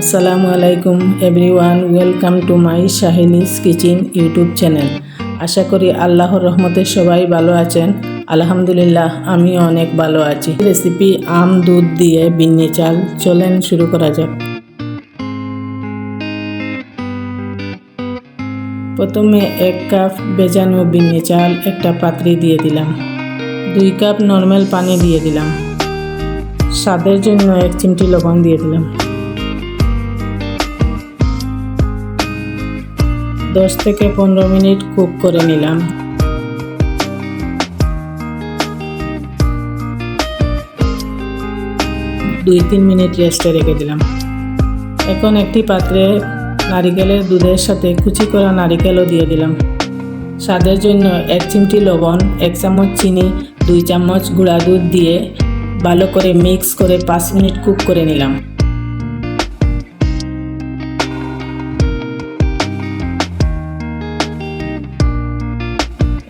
আসসালামু আলাইকুম everyone, welcome to my Saheli's kitchen YouTube channel. আশা করি আল্লাহর রহমতে সবাই ভালো আছেন। আলহামদুলিল্লাহ, আমিও অনেক ভালো আছি। রেসিপি আম দুধ দিয়ে বিন্নি চাল। চলেন শুরু করা যাক। প্রথমে 1 কাপ ভেজানো বিন্নি চাল একটা পাত্রে দিয়ে দিলাম। 2 কাপ নর্মাল পানি দিয়ে দিলাম। স্বাদের জন্য 1 চিমটি লবণ দিয়ে দিলাম। 10 থেকে 15 মিনিট কুক করে নিলাম। দুই 3 মিনিট রেস্টে রেখে দিলাম। এখন একটি পাত্রে নারিকেলের দুধের সাথে কুচি করা নারিকেলও দিয়ে দিলাম। স্বাদের জন্য 1 চিমটি লবণ, 1 চামচ চিনি, 2 চামচ গুঁড়া দুধ দিয়ে ভালো করে মিক্স করে 5 মিনিট কুক করে নিলাম।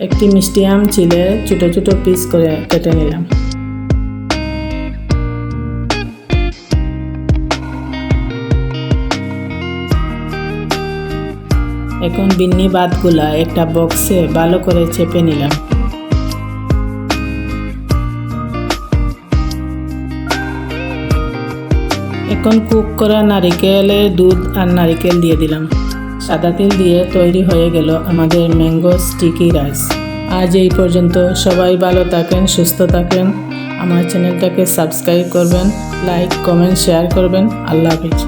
একটি মিষ্টি আম ছিলে ছোট ছোট পিস করে কেটে নিলাম। এখন বিন্নি বাদগুলা একটা বক্সে ভালো করে চেপে নিলাম। এখন কুক করা নারিকেলের দুধ আর নারিকেল দিয়ে দিলাম। সাদা তেল দিয়ে তৈরি হয়ে গেল আমাদের ম্যাঙ্গো স্টিকি রাইস। আজ এই পর্যন্ত। সবাই ভালো থাকেন, সুস্থ থাকেন। আমার চ্যানেলটাকে সাবস্ক্রাইব করবেন, লাইক, কমেন্ট, শেয়ার করবেন। আল্লাহ হাফেজ।